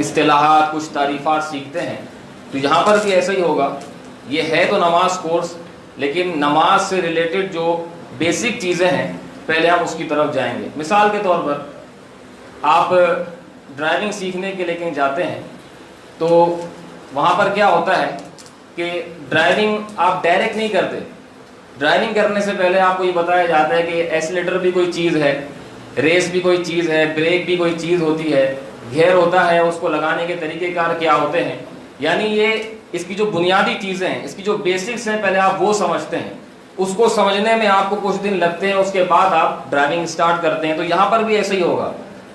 اصطلاحات، کچھ تعریفات سیکھتے ہیں، تو یہاں پر بھی ایسا ہی ہوگا. یہ ہے تو نماز کورس، لیکن نماز سے ریلیٹڈ جو بیسک چیزیں ہیں پہلے ہم اس کی طرف جائیں گے. مثال کے طور پر آپ ڈرائیونگ سیکھنے کے لیے کہیں جاتے ہیں تو وہاں پر کیا ہوتا ہے کہ ڈرائیونگ آپ ڈائریکٹ نہیں کرتے. ڈرائیونگ کرنے سے پہلے آپ کو یہ بتایا جاتا ہے کہ ایکسیلیٹر بھی کوئی چیز ہے، ریس بھی کوئی چیز ہے، بریک بھی کوئی چیز ہوتی ہے، گیئر ہوتا ہے، اس کو لگانے کے طریقہ کار کیا ہوتے ہیں. یعنی یہ اس کی جو بنیادی چیزیں ہیں، اس کی جو بیسکس ہیں، پہلے آپ وہ سمجھتے ہیں. اس کو سمجھنے میں آپ کو کچھ دن لگتے ہیں، اس کے بعد آپ ڈرائیونگ سٹارٹ کرتے ہیں. تو یہاں پر بھی ایسا ہی ہوگا.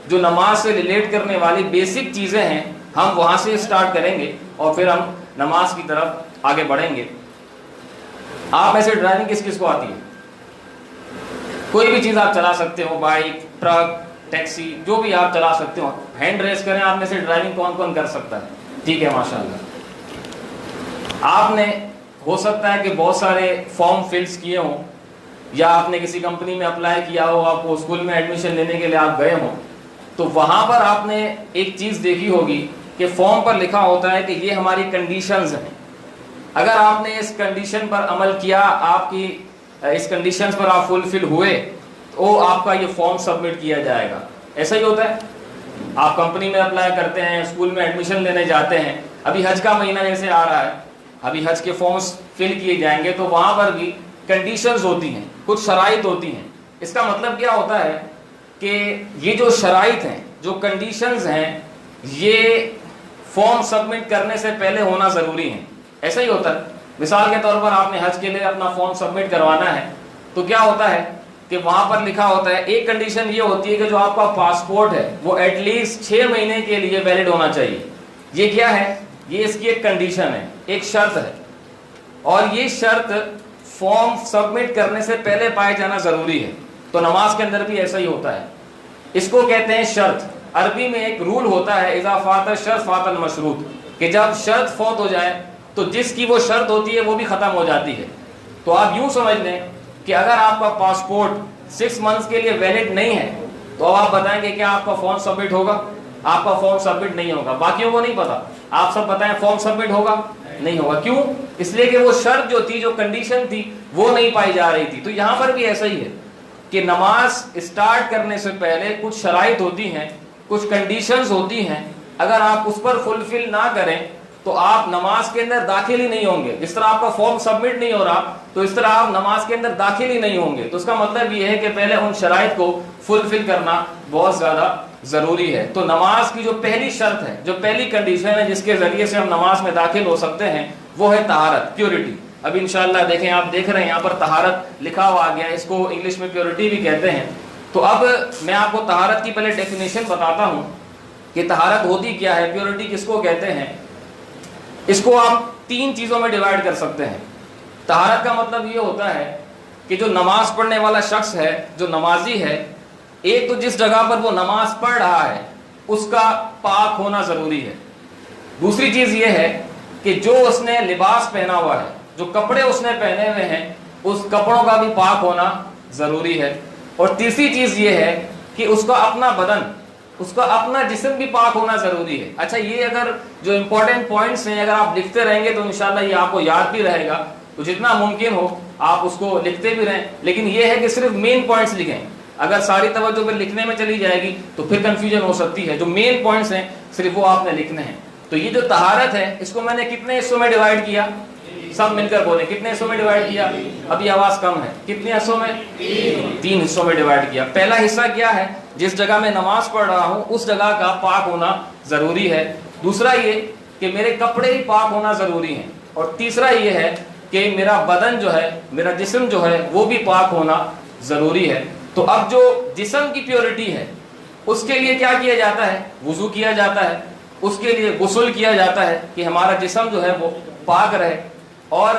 جو نماز سے ریلیٹ کرنے والی بیسک چیزیں ہیں ہم وہاں سے سٹارٹ کریں گے اور پھر ہم نماز کی طرف آگے بڑھیں گے. آپ ایسے ڈرائیونگ کس کس کو آتی ہے؟ کوئی بھی چیز آپ چلا سکتے ہو، بائک، ٹرک، ٹیکسی، جو بھی آپ چلا سکتے ہو. ہینڈ ریس کریں آپ میں سے ڈرائیونگ کون کون کر سکتا ہے؟ ٹھیک ہے، ماشاءاللہ. آپ نے ہو سکتا ہے کہ بہت سارے فارم فلس کیے ہوں، یا آپ نے کسی کمپنی میں اپلائی کیا ہو، آپ کو اسکول میں ایڈمیشن لینے کے لیے آپ گئے ہوں، تو وہاں پر آپ نے ایک چیز دیکھی ہوگی کہ فارم پر لکھا ہوتا ہے کہ یہ ہماری کنڈیشنز ہیں. اگر آپ نے اس کنڈیشن پر عمل کیا، آپ کی اس کنڈیشنز پر آپ فلفل ہوئے، تو آپ کا یہ فارم سبمٹ کیا جائے گا. ایسا ہی ہوتا ہے. آپ کمپنی میں اپلائی کرتے ہیں، اسکول میں ایڈمیشن لینے جاتے ہیں. ابھی حج کا مہینہ جیسے آ رہا ہے، ابھی حج کے فارمز فل کیے جائیں گے، تو وہاں پر بھی کنڈیشنز ہوتی ہیں، کچھ شرائط ہوتی ہیں. اس کا مطلب کیا ہوتا ہے کہ یہ جو شرائط ہیں، جو کنڈیشنز ہیں، یہ فارم سبمٹ کرنے سے پہلے ہونا ضروری ہے. ایسا ہی ہوتا ہے. مثال کے طور پر آپ نے حج کے لیے اپنا فارم سبمٹ کروانا ہے، تو کیا ہوتا ہے کہ وہاں پر لکھا ہوتا ہے، ایک کنڈیشن یہ ہوتی ہے کہ جو آپ کا پاسپورٹ ہے وہ ایٹ لیسٹ 6 مہینے کے لیے ویلڈ ہونا چاہیے. یہ کیا ہے؟ یہ اس کی ایک کنڈیشن ہے، ایک شرط ہے. اور یہ شرط فارم سبمٹ کرنے سے پہلے پائے جانا ضروری ہے. تو نماز کے اندر بھی ایسا ہی ہوتا ہے. اس کو کہتے ہیں شرط. عربی میں ایک رول ہوتا ہے، اذا فات الشرط فات المشروط، کہ جب شرط فوت ہو جائے تو جس کی وہ شرط ہوتی ہے وہ بھی ختم ہو جاتی ہے. تو آپ یوں سمجھ لیں کہ اگر آپ کا پاسپورٹ 6 منتھس کے لیے ویلڈ نہیں ہے، تو اب آپ بتائیں گے کیا آپ کا فارم سبمٹ ہوگا؟ آپ کا فارم سبمٹ نہیں ہوگا. باقیوں کو نہیں پتا، آپ سب بتائیں فارم سبمٹ ہوگا؟ نہیں ہوگا. کیوں؟ اس لیے کہ وہ شرط جو تھی، جو کنڈیشن تھی، وہ نہیں پائی جا رہی تھی. تو یہاں پر بھی ایسا ہی ہے کہ نماز اسٹارٹ کرنے سے پہلے کچھ شرائط ہوتی ہیں، کچھ کنڈیشنز ہوتی ہیں. اگر آپ اس پر فلفل نہ کریں تو آپ نماز کے اندر داخل ہی نہیں ہوں گے. جس طرح آپ کا فارم سبمٹ نہیں ہو رہا، تو اس طرح آپ نماز کے اندر داخل ہی نہیں ہوں گے. تو اس کا مطلب یہ ہے کہ پہلے ان شرائط کو فلفل کرنا بہت زیادہ ضروری ہے. تو نماز کی جو پہلی شرط ہے، جو پہلی کنڈیشن ہے جس کے ذریعے سے ہم نماز میں داخل ہو سکتے ہیں، وہ ہے طہارت، پیورٹی. اب انشاءاللہ دیکھیں، آپ دیکھ رہے ہیں یہاں پر طہارت لکھا ہوا آ گیا، اس کو انگلش میں پیورٹی بھی کہتے ہیں. تو اب میں آپ کو طہارت کی پہلے ڈیفینیشن بتاتا ہوں کہ طہارت ہوتی کیا ہے، پیورٹی کس کو کہتے ہیں. اس کو آپ 3 چیزوں میں ڈیوائڈ کر سکتے ہیں. طہارت کا مطلب یہ ہوتا ہے کہ جو نماز پڑھنے والا شخص ہے، جو نمازی ہے، ایک تو جس جگہ پر وہ نماز پڑھ رہا ہے اس کا پاک ہونا ضروری ہے. دوسری چیز یہ ہے کہ جو اس نے لباس پہنا ہوا ہے، جو کپڑے اس نے پہنے ہوئے ہیں، اس کپڑوں کا بھی پاک ہونا ضروری ہے. اور تیسری چیز یہ ہے کہ اس کا اپنا بدن، اس کا اپنا جسم بھی پاک ہونا ضروری ہے. اچھا، یہ اگر جو امپورٹنٹ پوائنٹس ہیں اگر آپ لکھتے رہیں گے تو انشاءاللہ یہ آپ کو یاد بھی رہے گا. تو جتنا ممکن ہو آپ اس کو لکھتے بھی رہیں، لیکن یہ ہے کہ صرف مین پوائنٹس لکھیں. اگر ساری توجہ پھر لکھنے میں چلی جائے گی تو پھر کنفیوژن ہو سکتی ہے. جو مین پوائنٹس ہیں صرف وہ آپ نے لکھنے ہیں. تو یہ جو طہارت ہے، اس کو میں نے کتنے حصوں میں ڈیوائڈ کیا؟ سب مل کر بولیں، کتنے حصوں میں ڈیوائڈ کیا؟ ابھی آواز کم ہے. کتنے حصوں میں؟ 3 حصوں میں ڈیوائڈ کیا. پہلا حصہ کیا ہے؟ جس جگہ میں نماز پڑھ رہا ہوں اس جگہ کا پاک ہونا ضروری ہے. دوسرا یہ کہ میرے کپڑے ہی پاک ہونا ضروری ہیں. اور تیسرا یہ ہے کہ میرا بدن جو ہے، میرا جسم جو ہے، وہ بھی پاک ہونا ضروری ہے. تو اب جو جسم کی پیورٹی ہے اس کے لیے کیا کیا جاتا ہے؟ وضو کیا جاتا ہے. اس کے لیے غسل کیا جاتا ہے کہ ہمارا جسم جو ہے وہ پاک رہے. اور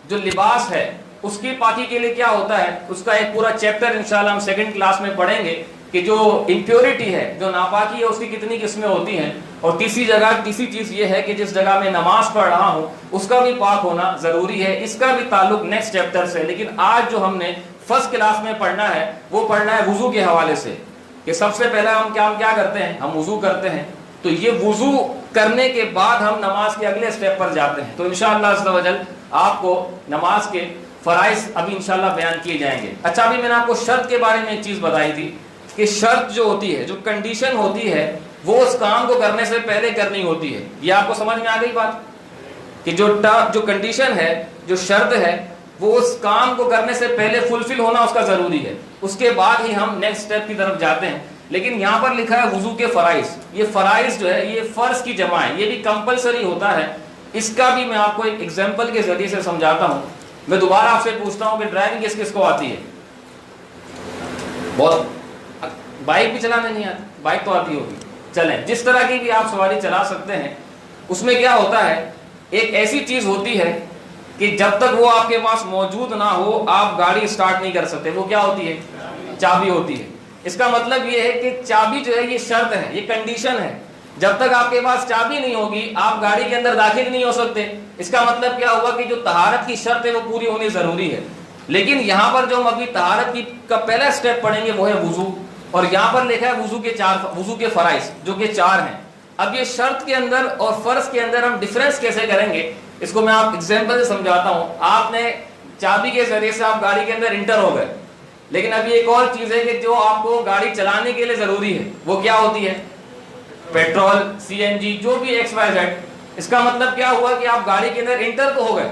جو لباس ہے اس کی پاکی کے لیے کیا ہوتا ہے، اس کا ایک پورا چیپٹر انشاءاللہ ہم 2nd کلاس میں پڑھیں گے کہ جو امپیورٹی ہے، جو ناپاکی ہے، اس کی کتنی قسمیں ہوتی ہیں. اور تیسری چیز یہ ہے کہ جس جگہ میں نماز پڑھ رہا ہوں اس کا بھی پاک ہونا ضروری ہے. اس کا بھی تعلق نیکسٹ چیپٹر سے. لیکن آج جو ہم نے 1st کلاس میں پڑھنا ہے وہ پڑھنا ہے وضو کے حوالے سے، کہ سب سے پہلے ہم کیا کرتے ہیں؟ ہم وضو کرتے ہیں. تو یہ وضو کرنے کے بعد ہم نماز کے اگلے سٹیپ پر جاتے ہیں. تو انشاءاللہ عز و جل آپ کو نماز کے فرائض ابھی انشاءاللہ بیان کیے جائیں گے. اچھا ابھی میں نے آپ کو شرط کے بارے میں ایک چیز بتائی تھی کہ شرط جو ہوتی ہے, جو کنڈیشن ہوتی ہے, وہ اس کام کو کرنے سے پہلے کرنی ہوتی ہے. یہ آپ کو سمجھ میں آ گئی بات کہ جو کنڈیشن ہے, جو شرط ہے, وہ اس کام کو کرنے سے پہلے فلفل ہونا اس کا ضروری ہے, اس کے بعد ہی ہم نیکسٹ سٹیپ کی طرف جاتے ہیں. لیکن یہاں پر لکھا ہے وضو کے فرائض. یہ فرائض جو ہے یہ فرض کی جمع ہے, یہ بھی کمپلسری ہوتا ہے. اس کا بھی میں آپ کو ایک ایگزامپل کے ذریعے سے سمجھاتا ہوں. میں دوبارہ آپ سے پوچھتا ہوں کہ ڈرائیونگ کس کس کو آتی ہے؟ بہت بائک بھی چلانے نہیں آتی, بائک تو آتی ہوگی. چلیں, جس طرح کی بھی آپ سواری چلا سکتے ہیں, اس میں کیا ہوتا ہے, ایک ایسی چیز ہوتی ہے کہ جب تک وہ آپ کے پاس موجود نہ ہو آپ گاڑی اسٹارٹ نہیں کر سکتے. وہ کیا ہوتی ہے؟ چابی ہوتی ہے. اس کا مطلب یہ ہے کہ چابی جو ہے یہ شرط ہے, یہ کنڈیشن ہے. جب تک آپ کے پاس چابی نہیں ہوگی آپ گاڑی کے اندر داخل نہیں ہو سکتے. اس کا مطلب کیا ہوا کہ جو طہارت کی شرط ہے وہ پوری ہونی ضروری ہے. لیکن یہاں پر جو ہم ابھی طہارت کا پہلا سٹیپ پڑھیں گے وہ ہے وضو, اور یہاں پر لکھا ہے وضو کے فرائض جو کہ 4 ہیں. اب یہ شرط کے اندر اور فرض کے اندر ہم ڈیفرنس کیسے کریں گے, اس کو میں آپ ایگزامپل سے سمجھاتا ہوں. آپ نے چابی کے ذریعے سے آپ گاڑی کے اندر انٹر ہو گئے, لیکن ابھی ایک اور چیز ہے کہ جو آپ کو گاڑی چلانے کے لیے ضروری ہے وہ کیا ہوتی ہے؟ پیٹرول, سی این جی, جو بھی ایکس وائی زیڈ. اس کا مطلب کیا ہوا کہ آپ گاڑی کے اندر انٹر تو ہو گئے,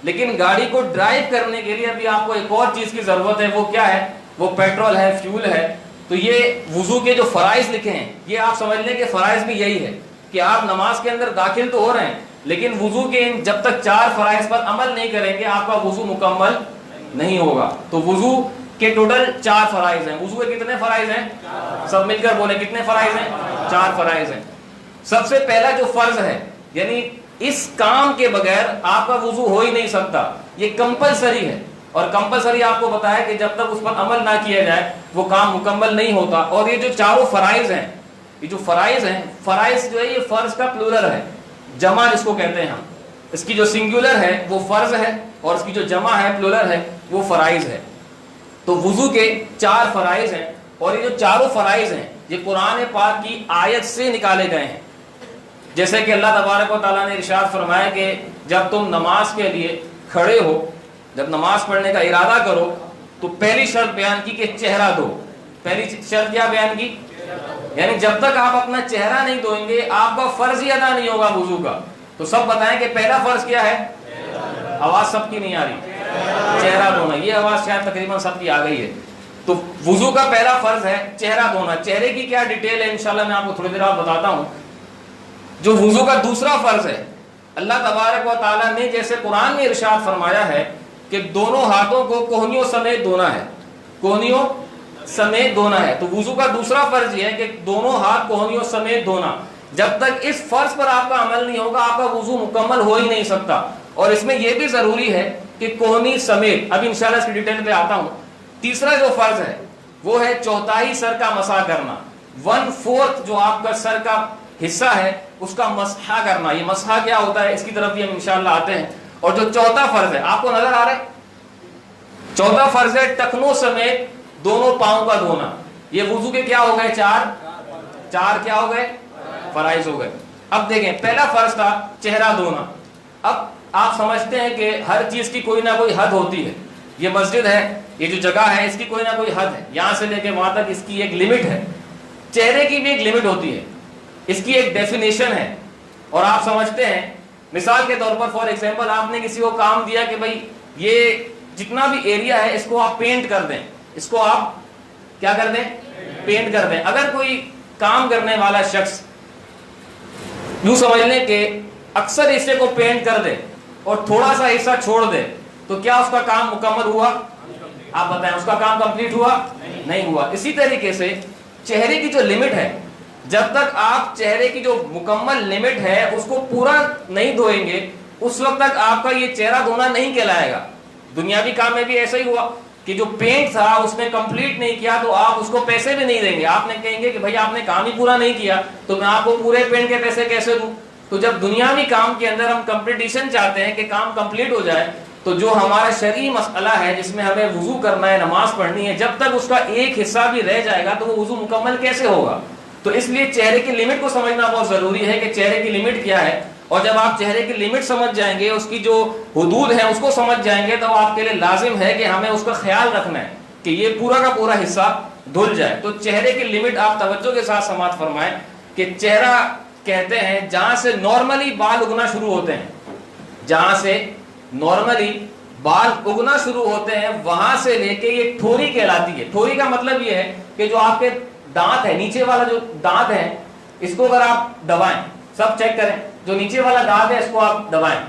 لیکن گاڑی کو ڈرائیو کرنے کے لیے ابھی آپ کو ایک اور چیز کی ضرورت ہے. وہ کیا ہے؟ وہ پیٹرول ہے, فیول ہے. تو یہ وضو کے جو فرائض لکھے ہیں یہ آپ سمجھ لیں کہ فرائض بھی یہی ہے کہ آپ نماز کے اندر داخل تو ہو رہے ہیں, لیکن وضو کے جب تک 4 فرائض پر عمل نہیں کریں گے آپ کا وضو مکمل نہیں ہوگا. تو وضو کے ٹوٹل 4 فرائض ہیں. وضو کے کتنے فرائض ہیں؟ سب مل کر بولیں کتنے فرائض ہیں؟ 4 فرائض ہیں. سب سے پہلا جو فرض ہے, یعنی اس کام کے بغیر آپ کا وضو ہو ہی نہیں سکتا, یہ کمپلسری ہے. اور کمپلسری آپ کو بتایا کہ جب تک اس پر عمل نہ کیا جائے وہ کام مکمل نہیں ہوتا. اور یہ جو 4 فرائض ہیں, یہ جو فرائض ہیں, فرائض جو ہے یہ فرض کا پلورل ہے, جمع جس کو کہتے ہیں ہم. اس کی جو سنگولر ہے وہ فرض ہے اور اس کی جو جمع ہے پلورل ہے وہ فرائض ہے. تو وضو کے 4 فرائض ہیں, اور یہ جو 4 فرائض ہیں یہ قرآن پاک کی آیت سے نکالے گئے ہیں. جیسے کہ اللہ تبارک و تعالیٰ نے ارشاد فرمایا کہ جب تم نماز کے لیے کھڑے ہو, جب نماز پڑھنے کا ارادہ کرو تو پہلی شرط بیان کی کہ چہرہ دھو. پہلی شرط کیا بیان کی؟ یعنی جب تک آپ اپنا چہرہ نہیں دھوئیں گے آپ کا فرض ہی ادا نہیں ہوگا وضو کا. تو سب بتائیں کہ پہلا فرض کیا ہے؟ آواز سب کی نہیں آ رہی. چہرہ دھونا. یہ آواز شاید تقریباً سب کی آ گئی ہے. تو وضو کا پہلا فرض ہے چہرہ دھونا. چہرے کی کیا ڈیٹیل ہے انشاءاللہ میں آپ کو تھوڑی دیر بعد بتاتا ہوں. جو وضو کا دوسرا فرض ہے, اللہ تبارک و تعالیٰ نے جیسے قرآن میں ارشاد فرمایا ہے کہ دونوں ہاتھوں کو کوہنیوں سمیت دھونا ہے, کوہنیوں سمیت دھونا ہے. تو وضو کا دوسرا فرض یہ ہے کہ دونوں ہاتھ کوہنیوں سمیت دھونا. جب تک اس فرض پر آپ کا عمل نہیں ہوگا آپ کا وضو مکمل ہو ہی نہیں سکتا. اور اس میں یہ بھی ضروری ہے کہ کوہنی سمیت. ابھی انشاءاللہ اس کی ڈیٹیل پہ آتا ہوں. تیسرا جو فرض ہے وہ ہے چوتھائی سر کا مسح کرنا. 1/4 جو آپ کا سر کا حصہ ہے اس کا مسح کرنا. یہ مسح کیا ہوتا ہے اس کی طرف بھی ہم انشاءاللہ آتے ہیں. اور جو چوتھا فرض ہے آپ کو نظر آ رہا ہے, چوتھا فرض ہے ٹخنوں سمیت دونوں پاؤں کا دھونا. یہ وضو کے کیا ہو گئے؟ 4 کیا ہو گئے؟ فرائض ہو گئے. اب دیکھیں پہلا فرض تھا چہرہ دھونا. اب آپ سمجھتے ہیں کہ ہر چیز کی کوئی نہ کوئی حد ہوتی ہے. یہ مسجد ہے, یہ جو جگہ ہے اس کی کوئی نہ کوئی حد ہے, یہاں سے لے کے وہاں تک اس کی ایک لمٹ ہے. چہرے کی بھی ایک لمٹ ہوتی ہے, اس کی ایک ڈیفینیشن ہے. اور آپ سمجھتے ہیں مثال کے طور پر فار ایگزامپل آپ نے کسی کو کام دیا کہ بھائی یہ جتنا بھی ایریا ہے اس کو آپ پینٹ کر دیں, اس کو آپ کیا کر دیں؟ پینٹ کر دیں. اگر کوئی کام کرنے والا شخص یوں سمجھ لیں کہ اکثر حصے کو پینٹ کر دے اور تھوڑا سا حصہ چھوڑ دے تو کیا اس کا کام مکمل ہوا؟ آپ بتائیں, اس کا کام کمپلیٹ ہوا؟ نہیں ہوا. اسی طریقے سے چہرے کی جو لمٹ ہے, جب تک آپ چہرے کی جو مکمل لمٹ ہے اس کو پورا نہیں دھوئیں گے اس وقت تک آپ کا یہ چہرہ دھونا نہیں کہلائے گا. دنیاوی کام میں بھی ایسا ہی ہوا کہ جو پینٹ تھا اس نے کمپلیٹ نہیں کیا تو آپ اس کو پیسے بھی نہیں دیں گے. آپ نے کہیں گے کہ بھائی آپ نے کام ہی پورا نہیں کیا تو میں آپ کو پورے پینٹ کے پیسے کیسے دوں. تو جب دنیاوی کام کے اندر ہم کمپٹیشن چاہتے ہیں کہ کام کمپلیٹ ہو جائے تو جو ہمارا شرعی مسئلہ ہے جس میں ہمیں وضو کرنا ہے, نماز پڑھنی ہے, جب تک اس کا ایک حصہ بھی رہ جائے گا تو وہ وضو مکمل کیسے ہوگا؟ تو اس لیے چہرے کی لمٹ کو سمجھنا بہت ضروری ہے کہ چہرے کی لمٹ کیا ہے، اور جب آپ چہرے کی لمٹ سمجھ جائیں گے، اس کی جو حدود ہیں اس کو سمجھ جائیں گے، تو آپ کے لیے لازم ہے کہ ہمیں اس کا خیال رکھنا ہے کہ یہ پورا کا پورا حصہ دھل جائے۔ تو چہرے کی لمٹ آپ توجہ کے ساتھ سماعت فرمائیں کہ چہرہ کہتے ہیں جہاں سے نارملی بال اگنا شروع ہوتے ہیں، جہاں سے نارملی بال اگنا شروع ہوتے ہیں وہاں سے لے کے یہ ٹھوری کہلاتی ہے۔ ٹھوری کا مطلب یہ ہے کہ جو آپ کے دانت ہے، نیچے والا جو دانت ہے، اس کو اگر آپ دبائیں، سب چیک کریں، جو نیچے والا دانت ہے اس کو آپ دبائیں،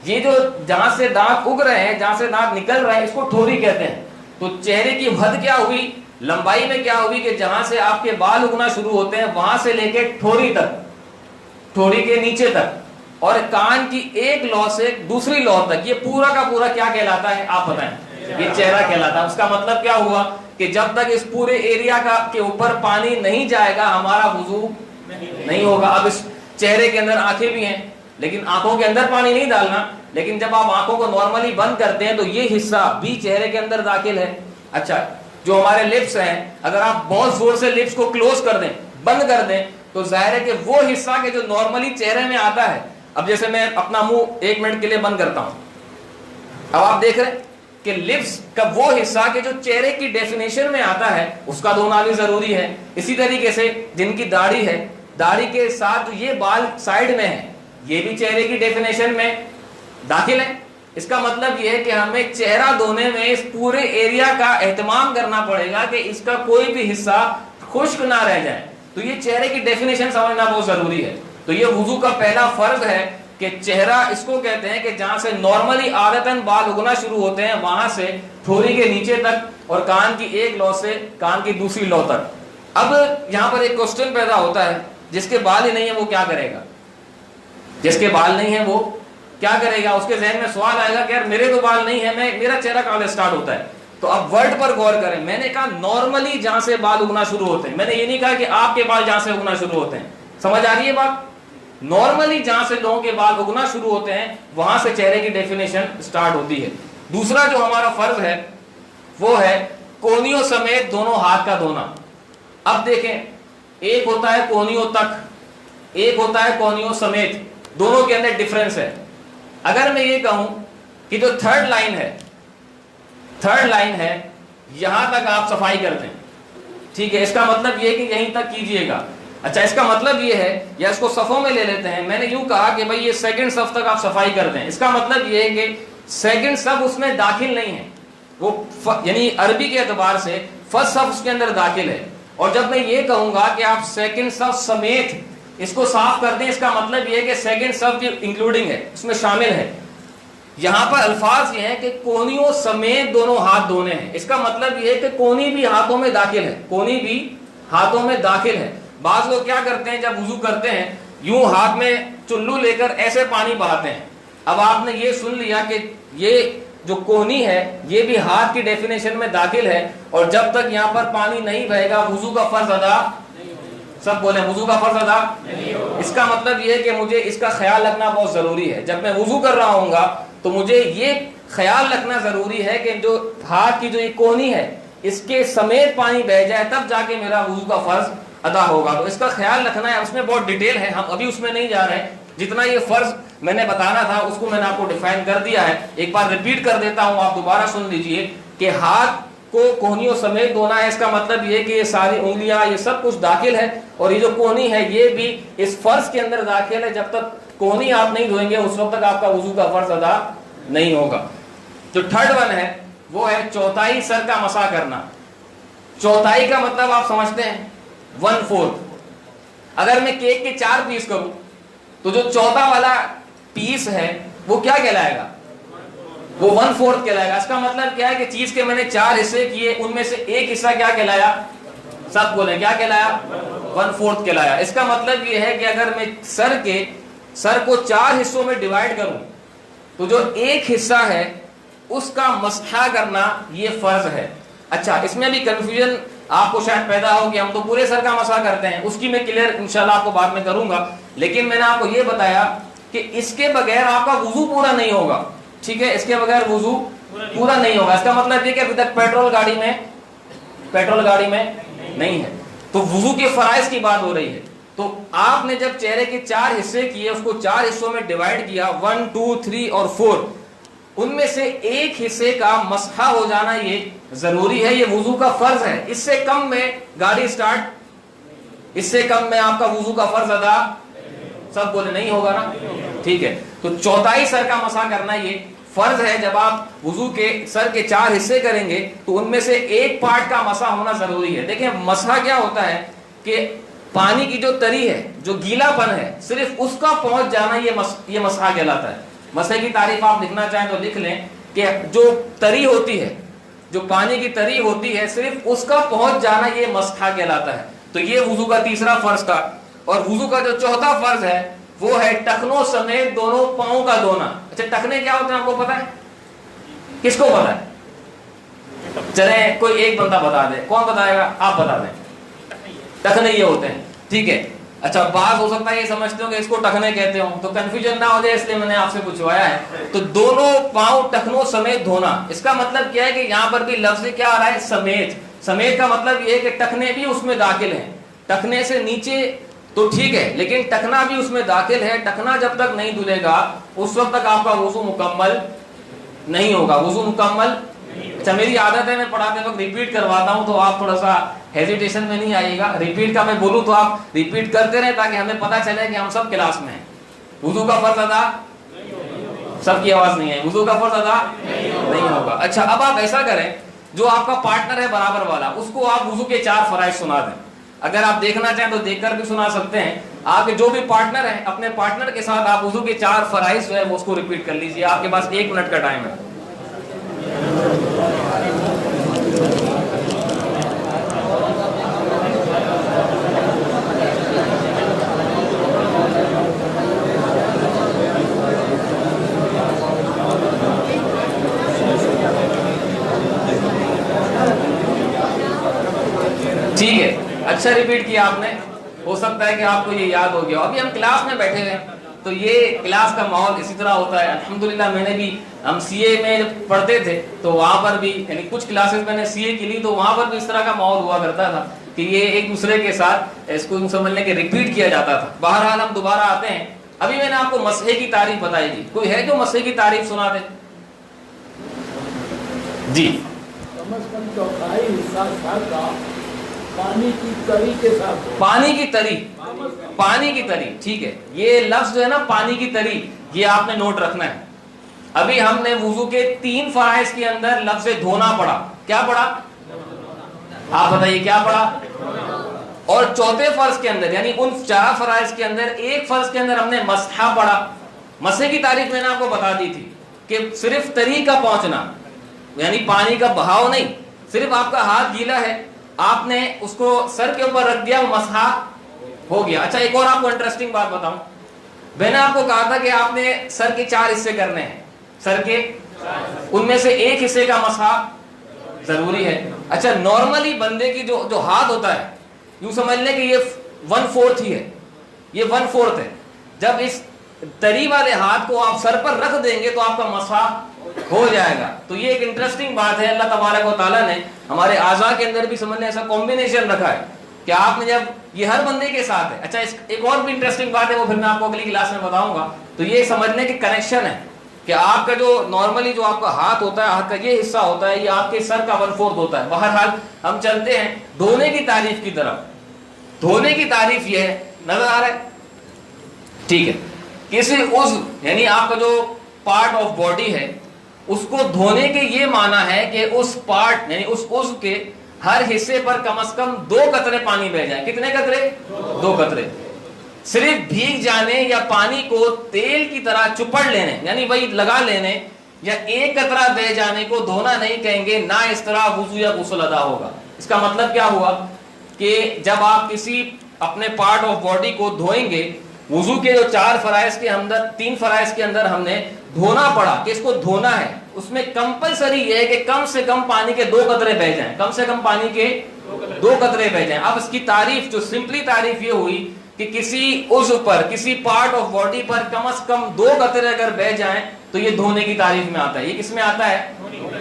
یہ جو جہاں سے دانت اگ رہے ہیں، جہاں سے دانت نکل رہے ہیں، اس کو ٹھوری کہتے ہیں۔ تو چہرے کی حد کیا ہوئی، لمبائی میں کیا ہوئی کہ جہاں سے آپ کے بال اگنا شروع ہوتے ہیں وہاں سے لے کے ٹھوری تک، ٹھوری کے نیچے تک، اور کان کی ایک لو سے دوسری لو تک، یہ پورا کا پورا کیا کہلاتا ہے آپ بتائیں؟ یہ چہرہ کہلاتا ہے۔ اس کا مطلب کیا ہوا کہ جب تک اس پورے ایریا کا کے اوپر پانی نہیں جائے گا ہمارا وضو نہیں ہوگا۔ اب اس چہرے کے اندر آنکھیں بھی ہیں، لیکن آنکھوں کے اندر پانی نہیں ڈالنا، لیکن جب آپ آنکھوں کو نارملی بند کرتے ہیں تو یہ حصہ بھی چہرے کے اندر داخل ہے۔ اچھا، جو ہمارے لپس ہیں، اگر آپ بہت زور سے لپس کو کلوز کر دیں، بند کر دیں، تو ظاہر ہے کہ وہ حصہ کہ جو نارملی چہرے میں آتا ہے، اب جیسے میں اپنا منہ 1 منٹ کے لیے بند کرتا ہوں، اب آپ دیکھ رہے ہیں کہ لپس کا وہ حصہ کہ جو چہرے کی ڈیفینیشن میں آتا ہے اس کا دھونا بھی ضروری ہے۔ اسی طریقے سے جن کی داڑھی ہے، داڑھی کے ساتھ یہ بال سائیڈ میں ہے، یہ بھی چہرے کی ڈیفینیشن میں داخل ہے۔ اس کا مطلب یہ ہے کہ ہمیں چہرہ دھونے میں اس پورے ایریا کا اہتمام کرنا پڑے گا کہ اس کا کوئی بھی حصہ خشک نہ رہ جائے۔ تو یہ چہرے کی ڈیفینیشن سمجھنا بہت ضروری ہے۔ تو یہ وضو کا پہلا فرض ہے کہ چہرہ اس کو کہتے ہیں کہ جہاں سے نارملی عادتاً بال اگنا شروع ہوتے ہیں وہاں سے ٹھوری کے نیچے تک، اور کان کی ایک لو سے کان کی دوسری لو تک۔ اب یہاں پر ایک کوسچن پیدا ہوتا ہے، جس کے بال ہی نہیں ہے وہ کیا کرے گا؟ جس کے بال نہیں ہے وہ کیا کرے گا؟ اس کے ذہن میں سوال آئے گا کہ یار میرے تو بال نہیں ہے، میرا چہرہ کہاں سے سٹارٹ ہوتا ہے؟ تو اب ورڈ پر غور کریں، میں نے کہا نارملی جہاں سے بال اگنا شروع ہوتے ہیں، میں نے یہ نہیں کہا کہ آپ کے بال جہاں سے اگنا شروع ہوتے ہیں۔ سمجھ آ رہی ہے بات؟ نارملی جہاں سے لوگوں کے بال اگنا شروع ہوتے ہیں وہاں سے چہرے کی ڈیفینیشن سٹارٹ ہوتی ہے۔ دوسرا جو ہمارا فرض ہے وہ ہے کونیوں سمیت دونوں ہاتھ کا دھونا۔ اب دیکھیں، ایک ہوتا ہے کونیوں تک، ایک ہوتا ہے کونیوں سمیت، دونوں کے اندر ڈفرنس ہے۔ اگر میں یہ کہوں کہ جو تھرڈ لائن ہے یہاں تک آپ صفائی کرتے ہیں، ٹھیک ہے، اس کا مطلب یہ کہ یہیں تک کیجئے گا۔ اچھا، اس کا مطلب یہ ہے، یا اس کو صفوں میں لے لیتے ہیں، میں نے یوں کہا کہ بھئی یہ سیکنڈ صف تک آپ صفائی کرتے ہیں، اس کا مطلب یہ ہے کہ سیکنڈ صف اس میں داخل نہیں ہے، وہ یعنی عربی کے اعتبار سے فرسٹ صف اس کے اندر داخل ہے۔ اور جب میں یہ کہوں گا کہ آپ سیکنڈ صف سمیت اس کو صاف کر دیں، اس کا مطلب یہ ہے کہ سیکنڈ صف بھی انکلوڈنگ ہے، اس میں شامل ہے۔ یہاں پر الفاظ یہ ہیں کہ کونیوں سمیت دونوں ہاتھ دھونے ہیں، اس کا مطلب یہ ہے کہ کونی بھی ہاتھوں میں داخل ہے، کونی بھی ہاتھوں میں داخل ہے۔ بعض لوگ کیا کرتے ہیں، جب وضو کرتے ہیں یوں ہاتھ میں چلو لے کر ایسے پانی بہاتے ہیں۔ اب آپ نے یہ سن لیا کہ یہ جو کونی ہے یہ بھی ہاتھ کی ڈیفینیشن میں داخل ہے، اور جب تک یہاں پر پانی نہیں بہے گا وضو کا فرض ادا، سب بولیں وضو کا فرض ادا نہیں ہوگا۔ اس کا مطلب یہ ہے کہ مجھے اس کا خیال رکھنا بہت ضروری ہے، جب میں وضو کر رہا ہوں گا تو مجھے یہ خیال رکھنا ضروری ہے کہ جو ہاتھ کی جو یہ کونی ہے اس کے سمیت پانی بہ جائے تب جا کے میرا وضو کا فرض ادا ہوگا۔ تو اس کا خیال رکھنا ہے، اس میں بہت ڈیٹیل ہے، ہم ابھی اس میں نہیں جا رہے ہیں۔ جتنا یہ فرض میں نے بتانا تھا اس کو میں نے آپ کو ڈیفائن کر دیا ہے، ایک بار ریپیٹ کر دیتا ہوں، آپ دوبارہ سن لیجئے کہ ہاتھ کو کونیوں سمیت دھونا ہے۔ اس کا مطلب یہ کہ یہ ساری انگلیاں یہ سب کچھ داخل ہے، اور یہ جو کونی ہے یہ بھی اس فرض کے اندر داخل ہے۔ جب تک کونی آپ نہیں دھوئیں گے اس وقت تک آپ کا وضو کا فرض ادا نہیں ہوگا۔ جو تھرڈ ون ہے وہ ہے چوتھائی سر کا مسح کرنا۔ چوتھائی کا مطلب آپ سمجھتے ہیں 1/4۔ اگر میں کیک کے 4 پیس کروں تو جو چوتھا والا پیس ہے وہ کیا کہلائے گا؟ وہ 1/4 کہلائے گا۔ اس کا مطلب کیا ہے کہ چیز کے میں نے 4 حصے کیے، ان میں سے ایک حصہ کیا کہلایا؟ سب بولیں کیا کہلایا؟ 1/4 کہلایا۔ اس کا مطلب یہ ہے کہ اگر میں سر کو 4 حصوں میں ڈیوائیڈ کروں تو جو ایک حصہ ہے اس کا مسح کرنا یہ فرض ہے۔ اچھا، اس میں بھی کنفیوژن آپ کو شاید پیدا ہو کہ ہم تو پورے سر کا مسح کرتے ہیں، اس کی میں کلیئر انشاءاللہ آپ کو بعد میں کروں گا، لیکن میں نے آپ کو یہ بتایا کہ اس کے بغیر آپ کا وضو پورا نہیں ہوگا، ٹھیک ہے، اس کے بغیر وضو پورا نہیں ہوگا۔ اس کا مطلب یہ کہ ابھی تک پیٹرول گاڑی میں نہیں ہے۔ تو وضو کے فرائض کی بات ہو رہی ہے. تو آپ نے جب چہرے کے 4 حصے کیے, اس کو 4 حصوں میں ڈیوائڈ کیا, 1 2 3 اور 4, ان میں سے ایک حصے کا مسح ہو جانا یہ ضروری ہے, یہ وضو کا فرض ہے. اس سے کم میں گاڑی سٹارٹ, اس سے کم میں آپ کا وضو کا فرض ادا, سب بولے نہیں ہوگا نا, ٹھیک ہے. تو چوتھائی سر کا مسح کرنا یہ فرض ہے. جب آپ وضو کے سر کے 4 حصے کریں گے تو ان میں سے ایک پارٹ کا مسح ہونا ضروری ہے. دیکھیں مسح کیا ہوتا ہے کہ پانی کی جو تری ہے, جو گیلا پن ہے, صرف اس کا پہنچ جانا یہ مسح کہلاتا ہے. مسح کی تعریف آپ لکھنا چاہیں تو لکھ لیں کہ جو تری ہوتی ہے, جو پانی کی تری ہوتی ہے, صرف اس کا پہنچ جانا یہ مسح کہلاتا ہے. تو یہ وضو کا تیسرا فرض تھا. اور وضو کا جو چوتھا فرض ہے وہ ہے ٹخنوں سمیت دونوں پاؤں کا دھونا. اچھا ٹخنے کیا ہوتے ہیں آپ کو پتا ہے؟ کس کو پتا ہے؟ چلیں کوئی ایک بندہ بتا دے. کون بتائے گا؟ آپ بتا دیں. ٹخنے یہ ہوتے ہیں, ٹھیک ہے. اچھا بعض ہو سکتا ہے یہ سمجھتے ہو کہ اس کو ٹخنے کہتے ہوں, تو کنفیوژن نہ ہو جائے اس لیے میں نے آپ سے پوچھوایا ہے. تو دونوں پاؤں ٹخنوں سمیت دھونا, اس کا مطلب کیا ہے کہ یہاں پر بھی لفظ کیا آ رہا ہے؟ سمیت. سمیت کا مطلب یہ ہے کہ ٹخنے بھی اس میں داخل ہیں. ٹخنے سے نیچے تو ٹھیک ہے, لیکن ٹخنا بھی اس میں داخل ہے. ٹخنا جب تک نہیں دھلے گا اس وقت تک آپ کا وضو مکمل نہیں ہوگا. وضو مکمل. اچھا میری عادت ہے میں پڑھاتے وقت ریپیٹ کرواتا ہوں, تو آپ تھوڑا سا ہیزیٹیشن میں نہیں آئیے گا. ریپیٹ کا میں بولوں تو آپ ریپیٹ کرتے رہیں تاکہ ہمیں پتہ چلے کہ ہم سب کلاس میں ہیں. وضو کا فرض ادا, سب کی آواز نہیں ہے, وضو کا فرض ادا نہیں ہوگا. اچھا اب آپ ایسا کریں, جو آپ کا پارٹنر ہے برابر والا, اس کو آپ وضو کے 4 فرائض سنا دیں. اگر آپ دیکھنا چاہیں تو دیکھ کر بھی سنا سکتے ہیں. آپ کے جو بھی پارٹنر ہیں, اپنے پارٹنر کے ساتھ آپ وضو کے 4 فرائض جو ہے اس کو ریپیٹ کر لیجئے. آپ کے پاس 1 منٹ کا ٹائم ہے. ٹھیک ہے, اچھا ریپیٹ کیا آپ نے. ہو سکتا ہے کہ آپ کو یہ یاد ہو گیا. ابھی ہم کلاس میں بیٹھے ہیں تو یہ کلاس کا ماحول اسی طرح ہوتا ہے. الحمدللہ میں نے بھی, ہم سی اے میں پڑھتے تھے تو وہاں پر بھی, یعنی کچھ کلاسز میں نے سی اے کی لی تو وہاں پر بھی اس طرح کا ماحول ہوا کرتا تھا کہ یہ ایک دوسرے کے ساتھ اس کو سمجھنے کے ریپیٹ کیا جاتا تھا. بہرحال ہم دوبارہ آتے ہیں. ابھی میں نے آپ کو مسح کی تعریف بتائی تھی. کوئی ہے جو مسح کی تعریف سنا دے؟ جی. کم از کم چوتھائی حصہ سر کا پانی کی تری کے ساتھ. پانی کی تری, پانی کی تری, ٹھیک ہے. یہ لفظ جو ہے نا پانی کی تری, یہ آپ نے نوٹ رکھنا ہے. ابھی ہم نے وضو کے 3 فرائض کے اندر لفظ دھونا پڑھا. کیا پڑھا؟ آپ بتائیے کیا پڑھا؟ اور چوتھے فرض کے اندر, یعنی ان 4 فرائض کے اندر ایک فرض کے اندر ہم نے مسح پڑھا. مسح کی تعریف میں نے آپ کو بتا دی تھی کہ صرف تری کا پہنچنا, یعنی پانی کا بہاؤ نہیں, صرف آپ کا ہاتھ گیلا ہے, آپ نے اس کو سر کے اوپر رکھ دیا, وہ مسح ہو گیا. اچھا ایک اور آپ کو انٹرسٹنگ بات بتاؤں. میں نے آپ کو کہا تھا کہ آپ نے سر کے 4 حصے کرنے ہیں. سر کے ان میں سے ایک حصے کا مسح ضروری ہے. اچھا نارملی بندے کی جو ہاتھ ہوتا ہے, یوں سمجھ لیں کہ یہ 1/4 ہی ہے, یہ 1/4 ہے. جب اس تری والے ہاتھ کو آپ سر پر رکھ دیں گے تو آپ کا مسح ہو جائے گا. تو یہ ایک انٹرسٹنگ بات ہے. اللہ تبارک و تعالیٰ نے ہمارے اعضاء کے اندر بھی سمجھنے ایسا کمبینیشن رکھا ہے کہ آپ نے جب, یہ ہر بندے کے ساتھ ہے. اچھا ایک اور بھی انٹرسٹنگ بات ہے, وہ پھر میں آپ کو اگلی کلاس میں بتاؤں گا. تو یہ سمجھنے کی کنیکشن ہے کہ آپ کا جو نارملی جو آپ کا ہاتھ ہوتا ہے, ہاتھ کا یہ حصہ ہوتا ہے, یہ آپ کے سر کا 1/4 ہوتا ہے. بہرحال ہم چلتے ہیں دھونے کی تعریف کی طرف. دھونے کی تعریف یہ ہے, نظر آ رہا ہے, ٹھیک ہے. کسی عضو, یعنی آپ کا جو پارٹ آف باڈی ہے, اس کو دھونے کے یہ معنی ہے کہ اس پارٹ, یعنی اس عضو کے ہر حصے پر کم از کم 2 قطرے پانی بہ جائیں. کتنے قطرے؟ 2 قطرے. صرف بھیگ جانے یا پانی کو تیل کی طرح چپڑ لینے, یعنی وہی لگا لینے, یا 1 قطرہ بہ جانے کو دھونا نہیں کہیں گے. نہ اس طرح وضو یا غسل ادا ہوگا. اس کا مطلب کیا ہوا کہ جب آپ کسی اپنے پارٹ آف باڈی کو دھوئیں گے, وضو کے جو 4 فرائض کے اندر 3 فرائض کے اندر ہم نے دھونا پڑا کہ اس کو دھونا ہے, اس میں کمپلسری یہ ہے کہ کم سے کم پانی کے 2 قطرے بہ جائیں. کم سے کم پانی کے 2 قطرے بہ جائیں. اب اس کی تعریف, جو سمپلی تعریف یہ ہوئی کہ کسی عضو پر, کسی پارٹ آف باڈی پر کم از کم 2 قطرے اگر بہ جائیں تو یہ دھونے کی تعریف میں آتا ہے. یہ کس میں آتا ہے؟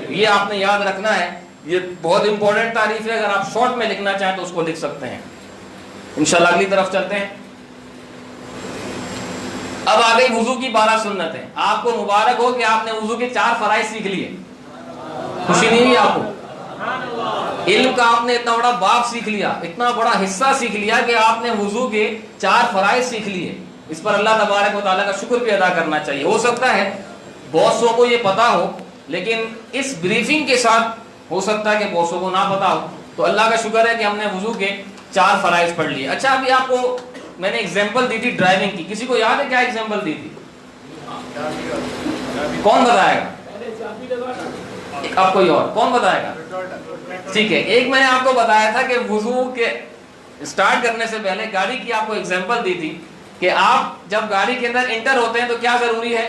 یہ آپ نے یاد رکھنا ہے. یہ بہت امپورٹنٹ تعریف ہے. اگر آپ شارٹ میں لکھنا چاہیں تو اس کو لکھ سکتے ہیں. انشاءاللہ اگلی طرف چلتے ہیں. اب آ گئی وضو کی 12 سنتیں. آپ کو مبارک ہو کہ آپ نے وضو کے 4 فرائض سیکھ لیے. خوشی نہیں ہوئی آپ کو؟ علم کا آپ نے اتنا بڑا باب سیکھ لیا, اتنا بڑا حصہ سیکھ لیا کہ آپ نے وضو کے 4 فرائض سیکھ لیے. اس پر اللہ تبارک و تعالیٰ کا شکر بھی ادا کرنا چاہیے. ہو سکتا ہے بہتوں کو یہ پتا ہو, لیکن اس بریفنگ کے ساتھ ہو سکتا ہے کہ بہتوں کو نہ پتا ہو. تو اللہ کا شکر ہے کہ ہم نے وضو کے 4 فرائض پڑھ لیے. اچھا, ابھی آپ کو میں نے ایگزامپل دی تھی ڈرائیونگ کی. کسی کو یاد ہے کیا ایگزامپل دی تھی؟ کون بتائے گا؟ اب کوئی اور کون بتائے گا؟ ٹھیک ہے, ایک میں نے آپ کو بتایا تھا کہ وضو کے سٹارٹ کرنے سے پہلے گاڑی کی آپ کو ایگزامپل دی تھی کہ آپ جب گاڑی کے اندر انٹر ہوتے ہیں تو کیا ضروری ہے؟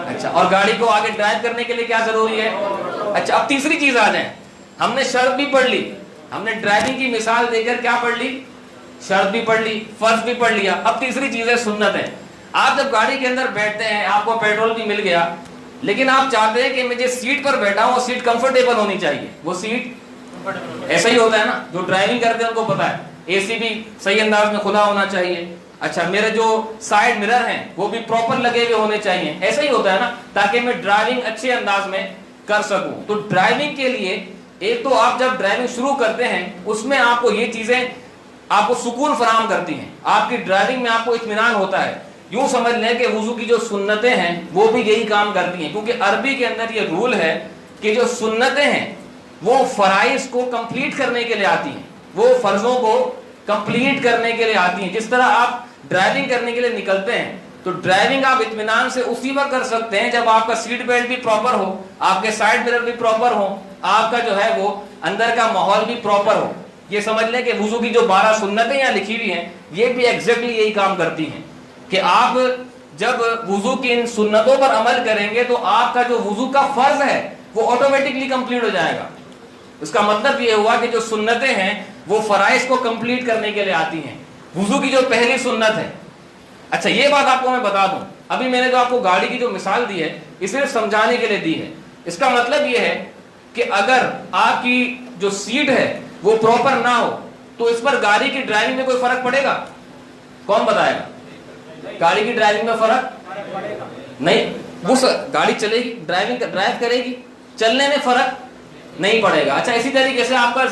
اچھا, اور گاڑی کو آگے ڈرائیو کرنے کے لیے کیا ضروری ہے؟ اچھا, اب تیسری چیز آ جائیں. ہم نے شرط بھی پڑھ لی, ہم نے ڈرائیونگ کی مثال دے کر کیا پڑھ لی؟ شرط بھی پڑھ لی, فرض بھی پڑھ لیا. اب تیسری چیز ہے سنت ہے. آپ جب گاڑی کے اندر بیٹھتے ہیں, آپ کو پیٹرول بھی مل گیا, لیکن آپ چاہتے ہیں کہ میں جس سیٹ پر بیٹھا ہوں وہ سیٹ کمفرٹیبل ہونی چاہیے. وہ سیٹ ایسا ہی ہوتا ہے نا, جو ڈرائیونگ کرتے ہیں ان کو پتا ہے اے سی بھی صحیح انداز میں کھلا ہونا چاہیے. اچھا, میرے جو سائیڈ مرر ہیں وہ بھی پراپر لگے ہوئے ہونے چاہیے. ایسا ہی ہوتا ہے نا, تاکہ میں ڈرائیونگ اچھے انداز میں کر سکوں. تو ڈرائیونگ کے لیے ایک تو آپ جب ڈرائیونگ شروع کرتے ہیں اس میں آپ کو یہ چیزیں آپ کو سکون فراہم کرتی ہیں, آپ کی ڈرائیونگ میں آپ کو اطمینان ہوتا ہے. یوں سمجھ لیں کہ وضو کی جو سنتیں ہیں وہ بھی یہی کام کرتی ہیں, کیونکہ عربی کے اندر یہ رول ہے کہ جو سنتیں ہیں وہ فرائض کو کمپلیٹ کرنے کے لیے آتی ہیں, وہ فرضوں کو کمپلیٹ کرنے کے لیے آتی ہیں. جس طرح آپ ڈرائیونگ کرنے کے لیے نکلتے ہیں تو ڈرائیونگ آپ اطمینان سے اسی وقت کر سکتے ہیں جب آپ کا سیٹ بیلٹ بھی پراپر ہو, آپ کے سائیڈ مرر بھی پراپر ہو, آپ کا جو ہے وہ اندر کا ماحول بھی پراپر ہو. یہ سمجھ لیں کہ وضو کی جو 12 سنتیں یہاں لکھی ہوئی ہیں یہ بھی ایگزیکٹلی یہی کام کرتی ہیں کہ آپ جب وضو کی ان سنتوں پر عمل کریں گے تو آپ کا جو وضو کا فرض ہے وہ آٹومیٹکلی کمپلیٹ ہو جائے گا. اس کا مطلب یہ ہوا کہ جو سنتیں ہیں وہ فرائض کو کمپلیٹ کرنے کے لیے آتی ہیں. وضو کی جو پہلی سنت ہے. اچھا, یہ بات آپ کو میں بتا دوں, ابھی میں نے جو آپ کو گاڑی کی جو مثال دی ہے یہ صرف سمجھانے کے لیے دی ہے. اس کا مطلب یہ ہے کہ اگر آپ کی جو سیٹ ہے وہ پراپر نہ ہو تو اس پر گاڑی کی ڈرائیونگ میں کوئی فرق پڑے گا؟ کون بتائے گا؟ گاڑی کی ڈرائیونگ میں فرق نہیں, وہ گاڑی چلے گی, ڈرائیو کرے گی, چلنے میں فرق نہیں پڑے گا. اچھا, اسی طریقے سے آپ کا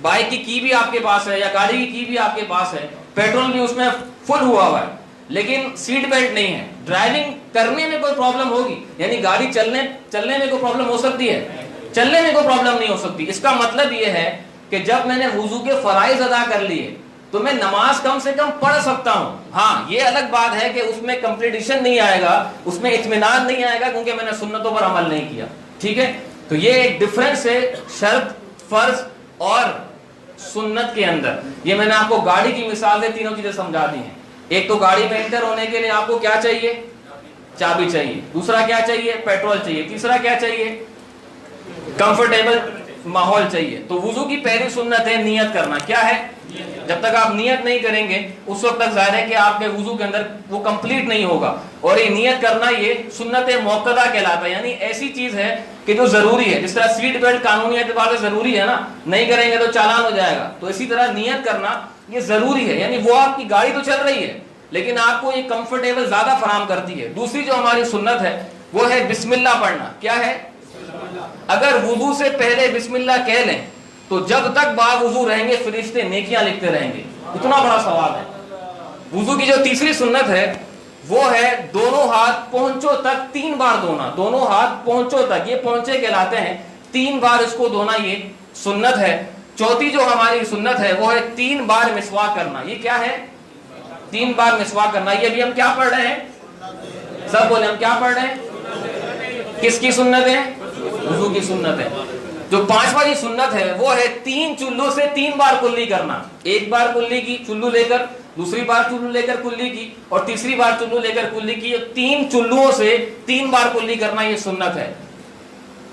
بائک کی کی بھی آپ کے پاس ہے یا گاڑی کی بھی آپ کے پاس ہے, پیٹرول بھی اس میں فل ہوا ہوا ہے, لیکن سیٹ بیلٹ نہیں ہے, ڈرائیونگ کرنے میں کوئی پرابلم ہوگی, یعنی گاڑی چلنے میں کوئی پرابلم ہو سکتی ہے, چلنے میں کوئی پرابلم نہیں ہو سکتی. اس کا مطلب یہ ہے کہ جب میں نے وضو کے فرائض ادا کر لیے تو میں نماز کم سے کم پڑھ سکتا ہوں. ہاں, یہ الگ بات ہے کہ اس میں کمپلیٹیشن نہیں آئے گا, اس میں اطمینان نہیں آئے گا کیونکہ میں نے سنتوں پر عمل نہیں کیا. ٹھیک ہے, تو یہ ایک ڈفرینس ہے شرط, فرض اور سنت کے اندر. یہ میں نے آپ کو گاڑی کی مثال سے تینوں چیزیں سمجھا دی ہیں. ایک تو گاڑی میں انٹر ہونے کے لیے آپ کو کیا چاہیے؟ چابی چاہیے. دوسرا کیا چاہیے؟ پیٹرول چاہیے. تیسرا کیا چاہیے؟ کمفرٹیبل ماحول چاہیے. تو وضو کی پہلی سنت ہے نیت کرنا. کیا ہے؟ جب تک آپ نیت نہیں کریں گے اس وقت تک ظاہر ہے کہ آپ کے وضو کے اندر وہ کمپلیٹ نہیں ہوگا. اور یہ نیت کرنا یہ سنت موقدہ کہلاتا ہے, یعنی ایسی چیز ہے کہ جو ضروری ہے. جس طرح سیٹ بیلٹ قانونی اعتبار سے ضروری ہے نا, نہیں کریں گے تو چالان ہو جائے گا, تو اسی طرح نیت کرنا یہ ضروری ہے. یعنی وہ آپ کی گاڑی تو چل رہی ہے لیکن آپ کو یہ کمفرٹیبل زیادہ فراہم کرتی ہے. دوسری جو ہماری سنت ہے وہ ہے بسم اللہ پڑھنا. کیا ہے؟ اگر وضو سے پہلے بسم اللہ کہہ لیں تو جب تک باوضو رہیں گے فرشتے نیکیاں لکھتے رہیں گے. اتنا بڑا ثواب ہے. وضو کی جو تیسری سنت ہے وہ ہے دونوں ہاتھ پہنچوں تک 3 بار دھونا. دونوں ہاتھ پہنچوں تک, یہ پہنچے کہلاتے ہیں, 3 بار اس کو دھونا یہ سنت ہے. چوتھی جو ہماری سنت ہے وہ ہے 3 بار مسواک کرنا. یہ کیا ہے؟ 3 بار مسواک کرنا. یہ بھی ہم کیا پڑھ رہے ہیں؟ سب بولے, ہم کیا پڑھ رہے ہیں؟ کس کی سنت ہے؟ وضو کی سنت ہے. جو 5واں کی سنت ہے وہ ہے 3 چلو سے 3 بار کلی کرنا. ایک بار کلی کی چلو لے کر, دوسری بار چلو لے کر کلی کی, اور تیسری بار چلو لے کر کلی کی. 3 چلوؤں سے 3 بار کلی کرنا یہ سنت ہے.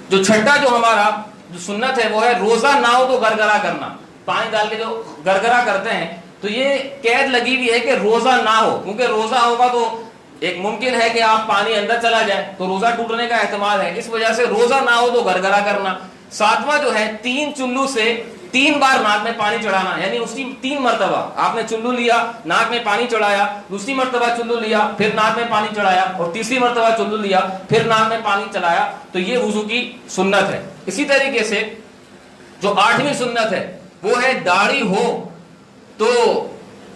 جو چھٹا جو ہمارا جو سنت ہے وہ ہے روزہ نہ ہو تو گرگرا کرنا. پانی ڈال کے جو گرگرا کرتے ہیں تو یہ قید لگی ہوئی ہے کہ روزہ نہ ہو, کیونکہ روزہ ہوگا تو ایک ممکن ہے کہ آپ پانی اندر چلا جائے تو روزہ ٹوٹنے کا احتمال ہے. اس وجہ سے روزہ نہ ہو تو گرگرا کرنا. 7واں جو ہے 3 چلو سے 3 بار ناک میں پانی چڑھانا، یعنی اسی 3 مرتبہ آپ نے چلو لیا، ناک میں پانی چڑھایا، دوسری مرتبہ چلو لیا، پھر ناک میں پانی چڑھایا، اور تیسری مرتبہ چلو لیا، پھر ناک میں پانی چلایا، تو یہ وضو کی سنت ہے۔ اسی طریقے سے جو 8ویں سنت ہے وہ ہے داڑھی ہو تو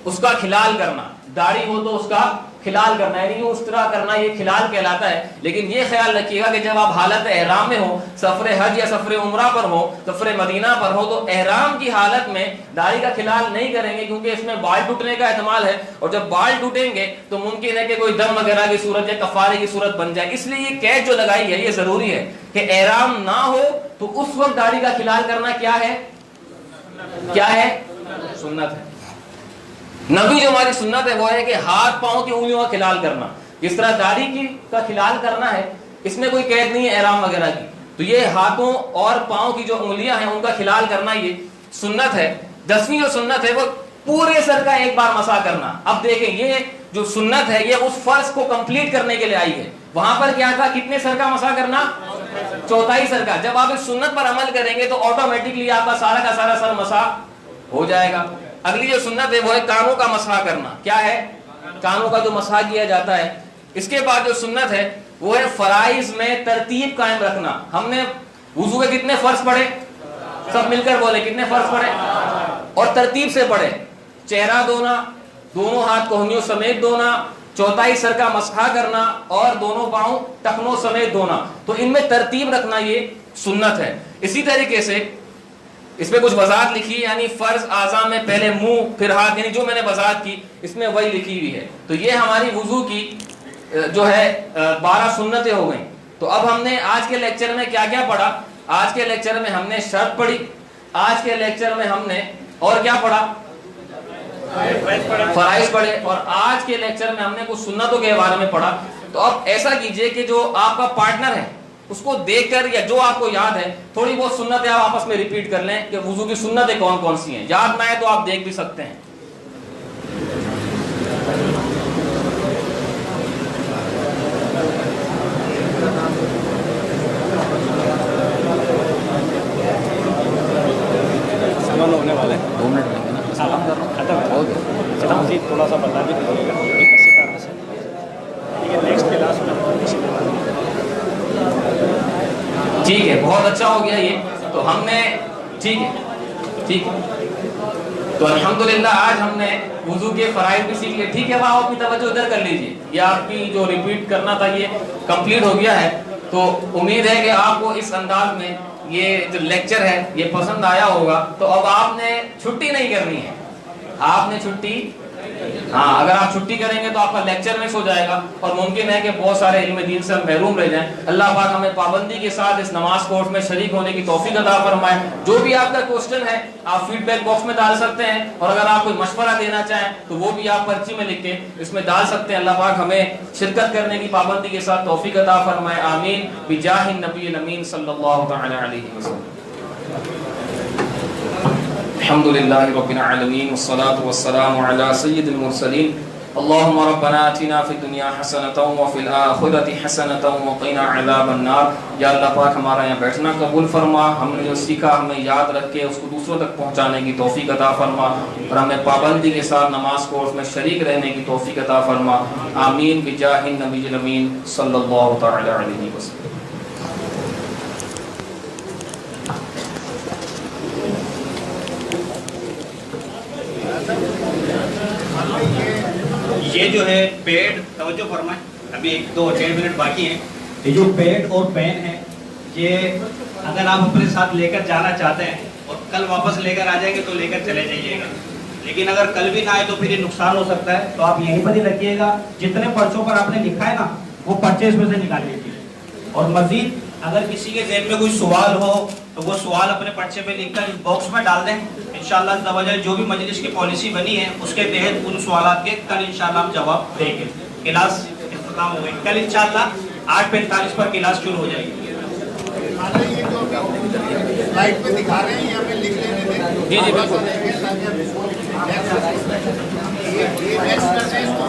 اس کا کھلال کرنا، داڑھی ہو تو اس کا کھلال کرنا، یعنی اس طرح کرنا، یہ کھلال کہلاتا ہے۔ لیکن یہ خیال رکھیے گا کہ جب آپ حالت احرام میں ہو، سفر حج یا سفر عمرہ پر ہو، سفر مدینہ پر ہو، تو احرام کی حالت میں داڑھی کا کھلال نہیں کریں گے، کیونکہ اس میں بال ٹوٹنے کا احتمال ہے، اور جب بال ٹوٹیں گے تو ممکن ہے کہ کوئی دم وغیرہ کی صورت یا کفارے کی صورت بن جائے۔ اس لیے یہ قید جو لگائی ہے یہ ضروری ہے کہ احرام نہ ہو تو اس وقت داڑھی کا کھلال کرنا کیا ہے؟ کیا ہے؟ سنت ہے۔ نبی جو ہماری سنت ہے وہ ہے کہ ہاتھ پاؤں کی انگلیوں کا کھلال کرنا، جس طرح داڑھی کا کھلال کرنا ہے، اس میں کوئی قید نہیں ہے احرام وغیرہ کی، تو یہ ہاتھوں اور پاؤں کی جو انگلیاں ہیں ان کا کھلال کرنا یہ سنت ہے۔ 10ویں جو سنت ہے وہ پورے سر کا ایک بار مسح کرنا۔ اب دیکھیں یہ جو سنت ہے یہ اس فرض کو کمپلیٹ کرنے کے لیے آئی ہے۔ وہاں پر کیا تھا؟ کتنے سر کا مسح کرنا؟ چوتھائی سر کا۔ جب آپ اس سنت پر عمل کریں گے تو آٹومیٹکلی آپ کا سارا سر مسح ہو جائے گا۔ اگلی جو سنت ہے وہ ہے کانوں کا مسح کرنا۔ کیا ہے؟ کانوں کا جو مسح کیا جاتا ہے۔ اس کے بعد جو سنت ہے وہ ہے فرائض میں ترتیب قائم رکھنا۔ ہم نے وضو کے کتنے فرض پڑھے؟ سب مل کر بولے کتنے فرض پڑھے؟ اور ترتیب سے پڑھے۔ چہرہ دھونا، دونوں ہاتھ کوہنیوں سمیت دھونا، چوتھائی سر کا مسح کرنا، اور دونوں پاؤں ٹخنوں سمیت دھونا۔ تو ان میں ترتیب رکھنا یہ سنت ہے۔ اسی طریقے سے اس میں کچھ وضاحت لکھی، یعنی فرض اعضاء میں پہلے منہ پھر ہاتھ، یعنی جو میں نے وضاحت کی اس میں وہی لکھی ہوئی ہے۔ تو یہ ہماری وضو کی جو ہے 12 سنتیں ہو گئیں۔ تو اب ہم نے آج کے لیکچر میں کیا کیا پڑھا؟ آج کے لیکچر میں ہم نے شرط پڑھی، آج کے لیکچر میں ہم نے اور کیا پڑھا؟ فرائض پڑھے، اور آج کے لیکچر میں ہم نے کچھ سنتوں کے بارے میں پڑھا۔ تو اب ایسا کیجئے کہ جو آپ کا پارٹنر ہے اس کو دیکھ کر یا جو آپ کو یاد ہے تھوڑی بہت سنتیں آپ آپس میں ریپیٹ کر لیں کہ وضو کی سنتیں کون کون سی ہیں۔ یاد نہ ہے تو آپ دیکھ بھی سکتے ہیں۔ ہونے والے 2 منٹ لگیں گے نا؟ سلام کر رہا ہوں، ہو گیا چلو مزید تھوڑا سا بتا بھی دیجیے گا اسی طرح سے، ٹھیک ہے؟ نیکسٹ کلاس میں اسی طرح۔ ٹھیک ہے، بہت اچھا ہو گیا یہ۔ تو ہم نے ٹھیک ہے تو الحمدللہ آج ہم نے وضو کے فرائض بھی سیکھ لیے۔ ٹھیک ہے، آپ اپنی توجہ ادھر کر لیجیے، یہ آپ کی جو ریپیٹ کرنا تھا یہ کمپلیٹ ہو گیا ہے۔ تو امید ہے کہ آپ کو اس انداز میں یہ جو لیکچر ہے یہ پسند آیا ہوگا۔ تو اب آپ نے چھٹی نہیں کرنی ہے، آپ نے چھٹی اگر آپ چھٹی کریں گے تو آپ کا لیکچر مس ہو جائے گا، اور ممکن ہے کہ بہت سارے علم دین سے ہم محروم رہ جائیں۔ اللہ پاک ہمیں پابندی کے ساتھ اس نماز کورس میں شریک ہونے کی توفیق عطا فرمائے۔ جو بھی آپ کا کوسچن ہے آپ فیڈ بیک باکس میں ڈال سکتے ہیں، اور اگر آپ کوئی مشورہ دینا چاہیں تو وہ بھی آپ پرچی میں لکھ کے اس میں ڈال سکتے ہیں۔ اللہ پاک ہمیں شرکت کرنے کی پابندی کے ساتھ توفیق عطا فرمائے، آمین بجاہ النبی الامین صلی اللہ تعالی علیہ وسلم۔ الحمدللہ رب العالمین والصلاة والسلام علی سید المرسلین۔ اللہم ربنا آتنا فی الدنیا حسنۃ وفی الآخرۃ حسنۃ وقنا عذاب النار۔ یا اللہ پاک ہمارا یہاں بیٹھنا قبول فرما، ہم نے جو سیکھا ہمیں یاد رکھ کے اس کو دوسروں تک پہنچانے کی توفیق عطا فرما، اور ہمیں پابندی کے ساتھ نماز کورس میں شریک رہنے کی توفیق عطا فرما، آمین بجاہ النبی الامین صلی اللہ تعالی علیہ وسلم۔ یہ جو ہے پیڈ، توجہ فرمائیں، ابھی 1-2 منٹ باقی ہیں۔ یہ جو پیڈ اور پین ہے یہ اگر آپ اپنے ساتھ لے کر جانا چاہتے ہیں اور کل واپس لے کر آ جائیں گے تو لے کر چلے جائیے گا، لیکن اگر کل بھی نہ آئے تو پھر یہ نقصان ہو سکتا ہے۔ تو آپ یہیں پر ہی رکھیے گا، جتنے پرچوں پر آپ نے لکھا ہے نا وہ پرچے اس میں سے نکال لیجیے، اور مزید اگر کسی کے ذہن میں کوئی سوال ہو تو وہ سوال اپنے پرچے پہ لکھ کر اس باکس میں ڈال دیں۔ انشاءاللہ عز و جل جو بھی مجلس کی پالیسی بنی ہے اس کے تحت ان سوالات کے کل انشاءاللہ ہم جواب دیں گے۔ کلاس اختتام ہو گئی، کل انشاءاللہ 8:45 پر کلاس شروع ہو جائے گی۔ لائٹ پہ دکھا رہے ہیں یہاں پہ لکھ لینے دیں۔ جی بالکل۔ یہ نیکسٹ کرتے ہیں اس کو۔